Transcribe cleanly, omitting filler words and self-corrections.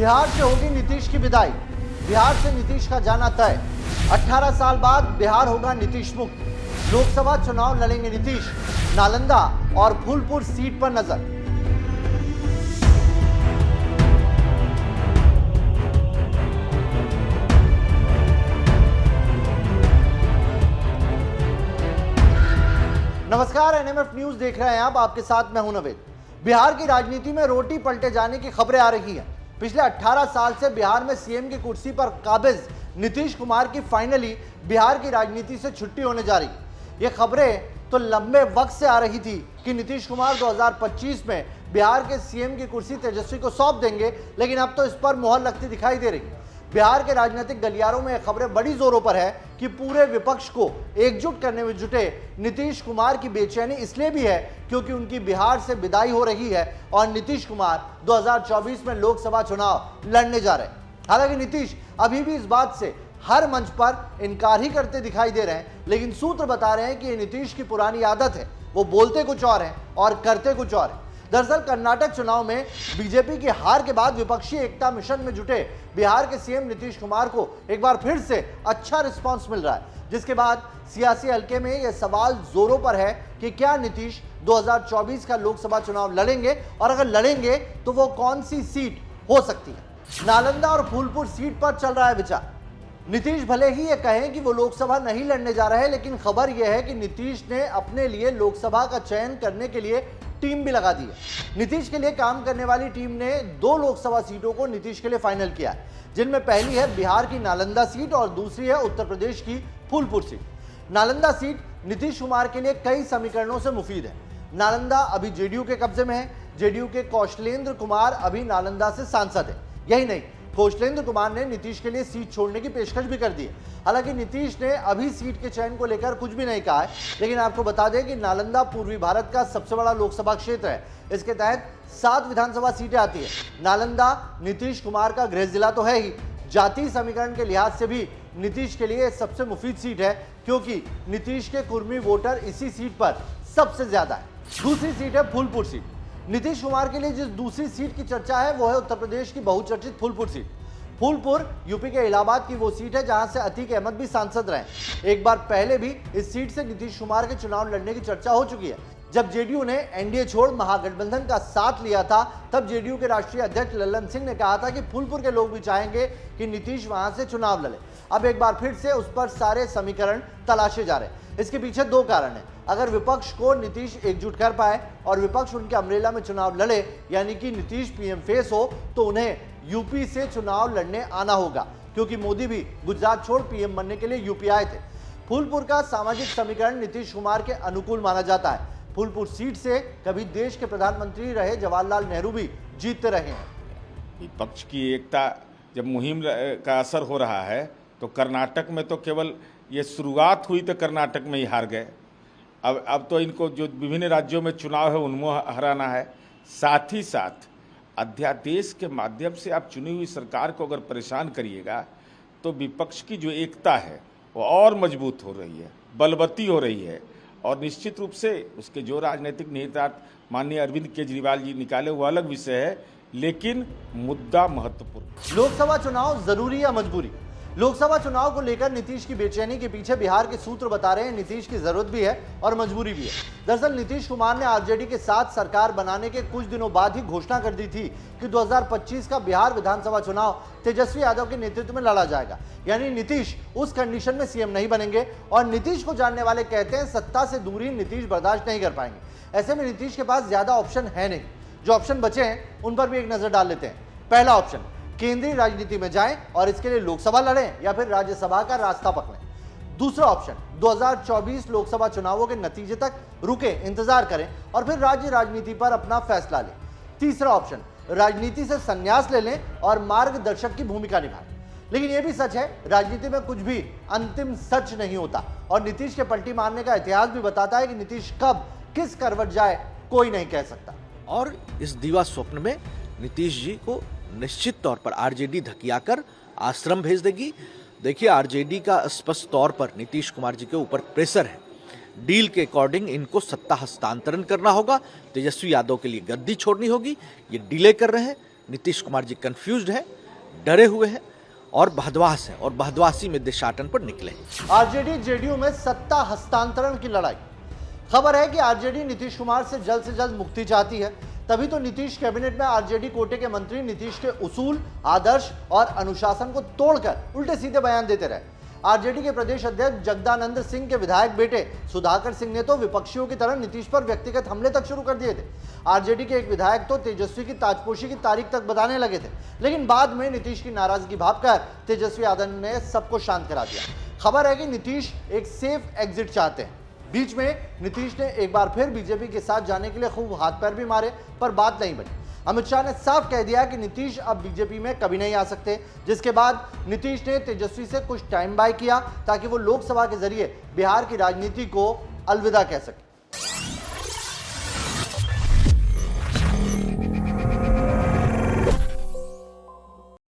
बिहार से होगी नीतीश की विदाई, बिहार से नीतीश का जाना तय। 18 साल बाद बिहार होगा नीतीश मुक्त। लोकसभा चुनाव लड़ेंगे नीतीश। नालंदा और फूलपुर सीट पर नजर। नमस्कार, एनएमएफ न्यूज देख रहे हैं आप। आपके साथ मैं हूं नवेद। बिहार की राजनीति में रोटी पलटे जाने की खबरें आ रही हैं। पिछले 18 साल से बिहार में सीएम की कुर्सी पर काबिज नीतीश कुमार की फाइनली बिहार की राजनीति से छुट्टी होने जा रही है। ये खबरें तो लंबे वक्त से आ रही थी कि नीतीश कुमार 2025 में बिहार के सीएम की कुर्सी तेजस्वी को सौंप देंगे, लेकिन अब तो इस पर मुहर लगती दिखाई दे रही है। बिहार के राजनीतिक गलियारों में खबरें बड़ी जोरों पर है कि पूरे विपक्ष को एकजुट करने में जुटे नीतीश कुमार की बेचैनी इसलिए भी है क्योंकि उनकी बिहार से विदाई हो रही है और नीतीश कुमार 2024 में लोकसभा चुनाव लड़ने जा रहे हैं। हालांकि नीतीश अभी भी इस बात से हर मंच पर इनकार ही करते दिखाई दे रहे हैं, लेकिन सूत्र बता रहे हैं कि ये नीतीश की पुरानी आदत है। वो बोलते कुछ और हैं और करते कुछ और हैं। दरअसल कर्नाटक चुनाव में बीजेपी की हार के बाद विपक्षी एकता मिशन में जुटे बिहार के सीएम नीतीश कुमार को एक बार फिर से अच्छा रिस्पांस मिल रहा है, जिसके बाद सियासी हलके में यह सवाल जोरों पर है कि क्या नीतीश 2024 का लोकसभा चुनाव लड़ेंगे और अगर लड़ेंगे तो वो कौन सी सीट हो सकती है। नालंदा और फूलपुर सीट पर चल रहा है विचार। नीतीश भले ही ये कहें कि वो लोकसभा नहीं लड़ने जा रहे हैं, लेकिन खबर यह है कि नीतीश ने अपने लिए लोकसभा का चयन करने के लिए टीम भी लगा दी है। नीतीश के लिए काम करने वाली टीम ने 2 लोकसभा सीटों को नीतीश के लिए फाइनल किया है, जिनमें पहली है बिहार की नालंदा सीट और दूसरी है उत्तर प्रदेश की फूलपुर सीट। नालंदा सीट नीतीश कुमार के लिए कई समीकरणों से मुफीद है। नालंदा अभी जेडीयू के कब्जे में है। जेडीयू के कौशलेंद्र कुमार अभी नालंदा से सांसद है। यही नहीं, कौशलेंद्र कुमार ने नीतीश के लिए सीट छोड़ने की पेशकश भी कर दी है। हालांकि नीतीश ने अभी सीट के चयन को लेकर कुछ भी नहीं कहा है, लेकिन आपको बता दें कि नालंदा पूर्वी भारत का सबसे बड़ा लोकसभा क्षेत्र है। इसके तहत 7 विधानसभा सीटें आती है। नालंदा नीतीश कुमार का गृह जिला तो है ही, जाति समीकरण के लिहाज से भी नीतीश के लिए सबसे मुफीद सीट है, क्योंकि नीतीश के कुर्मी वोटर इसी सीट पर सबसे ज्यादा है। दूसरी सीट है फूलपुर सीट। नीतीश कुमार के लिए जिस दूसरी सीट की चर्चा है वो है उत्तर प्रदेश की बहुचर्चित फूलपुर सीट। फूलपुर यूपी के इलाहाबाद की वो सीट है जहां से अतीक अहमद भी सांसद रहे। एक बार पहले भी इस सीट से नीतीश कुमार के चुनाव लड़ने की चर्चा हो चुकी है। जब जेडीयू ने एनडीए छोड़ महागठबंधन का साथ लिया था, तब जेडीयू के राष्ट्रीय अध्यक्ष लल्लन सिंह ने कहा था कि फूलपुर के लोग भी चाहेंगे कि नीतीश वहां से चुनाव लड़े। अब एक बार फिर से उस पर सारे समीकरण तलाशे जा रहे हैं। इसके पीछे 2 कारण हैं। अगर विपक्ष को नीतीश एकजुट कर पाए और विपक्ष उनके अमरेला में चुनाव लड़े, यानी कि नीतीश पीएम फेस हो, तो उन्हें यूपी से चुनाव लड़ने आना होगा, क्योंकि मोदी भी गुजरात छोड़ पीएम बनने के लिए यूपी आए थे। फूलपुर का सामाजिक समीकरण नीतीश कुमार के अनुकूल माना जाता है। फूलपुर सीट से कभी देश के प्रधानमंत्री रहे जवाहरलाल नेहरू भी जीतते रहे हैं। विपक्ष की एकता जब मुहिम का असर हो रहा है, तो कर्नाटक में तो केवल ये शुरुआत हुई तो कर्नाटक में ही हार गए। अब तो इनको जो विभिन्न राज्यों में चुनाव है उनमें हराना है। साथ ही साथ अध्यादेश के माध्यम से आप चुनी हुई सरकार को अगर परेशान करिएगा तो विपक्ष की जो एकता है वो और मजबूत हो रही है, बलवती हो रही है। और निश्चित रूप से उसके जो राजनीतिक निहितार्थ माननीय अरविंद केजरीवाल जी निकाले वो अलग विषय है, लेकिन मुद्दा महत्वपूर्ण। लोकसभा चुनाव जरूरी या मजबूरी? लोकसभा चुनाव को लेकर नीतीश की बेचैनी के पीछे बिहार के सूत्र बता रहे हैं नीतीश की जरूरत भी है और मजबूरी भी है। दरअसल नीतीश कुमार ने आरजेडी के साथ सरकार बनाने के कुछ दिनों बाद ही घोषणा कर दी थी कि 2025 का बिहार विधानसभा चुनाव तेजस्वी यादव के नेतृत्व में लड़ा जाएगा। यानी नीतीश उस कंडीशन में सीएम नहीं बनेंगे। और नीतीश को जानने वाले कहते हैं सत्ता से दूरी नीतीश बर्दाश्त नहीं कर पाएंगे। ऐसे में नीतीश के पास ज्यादा ऑप्शन है नहीं। जो ऑप्शन बचे हैं उन पर भी एक नजर डाल लेते हैं। पहला ऑप्शन, केंद्रीय राजनीति में जाएं और इसके लिए लोकसभा लड़ें या फिर राज्यसभा का रास्ता पकड़ें। दूसरा ऑप्शन, 2024 लोकसभा चुनावों के नतीजे तक रुके, इंतजार करें और फिर राज्य राजनीति पर अपना फैसला लें। तीसरा ऑप्शन, राजनीति से संन्यास ले लें और मार्गदर्शक की भूमिका निभाएं। लेकिन यह भी सच है, राजनीति में कुछ भी अंतिम सच नहीं होता और नीतीश के पलटी मारने का इतिहास भी बताता है कि नीतीश कब किस करवट जाए कोई नहीं कह सकता। और इस दीवा स्वप्न में नीतीश जी को निश्चित तौर पर आरजेडी धकियाकर आश्रम भेज देगी। देखिए, आरजेडी का स्पष्ट तौर पर नीतीश कुमार जी के ऊपर प्रेशर है। डील के अकॉर्डिंग इनको सत्ता हस्तांतरण करना होगा, तेजस्वी यादव के लिए गद्दी छोड़नी होगी। ये डिले कर रहे हैं, नीतीश कुमार जी कंफ्यूज्ड है, डरे हुए हैं और बहदवास है और बहदवासी में देशाटन पर निकले। आरजेडी जेडीयू में सत्ता हस्तांतरण की लड़ाई। खबर है कि आरजेडी नीतीश कुमार से जल्द मुक्ति चाहती है, तभी तो नीतीश कैबिनेट में आरजेडी कोटे के मंत्री नीतीश के उसूल, आदर्श और अनुशासन को तोड़कर उल्टे सीधे बयान देते रहे। आरजेडी के प्रदेश अध्यक्ष जगदानंद सिंह के विधायक बेटे सुधाकर सिंह ने तो विपक्षियों की तरह नीतीश पर व्यक्तिगत हमले तक शुरू कर दिए थे। आरजेडी के एक विधायक तो तेजस्वी की ताजपोशी की तारीख तक बताने लगे थे, लेकिन बाद में नीतीश की नाराजगी भांपकर तेजस्वी यादव ने सबको शांत करा दिया। खबर है कि नीतीश एक सेफ एग्जिट चाहते हैं। बीच में नीतीश ने एक बार फिर बीजेपी के साथ जाने के लिए खूब हाथ पैर भी मारे, पर बात नहीं बनी। अमित शाह ने साफ कह दिया कि नीतीश अब बीजेपी में कभी नहीं आ सकते, जिसके बाद नीतीश ने तेजस्वी से कुछ टाइम बाय किया ताकि वो लोकसभा के जरिए बिहार की राजनीति को अलविदा कह सके।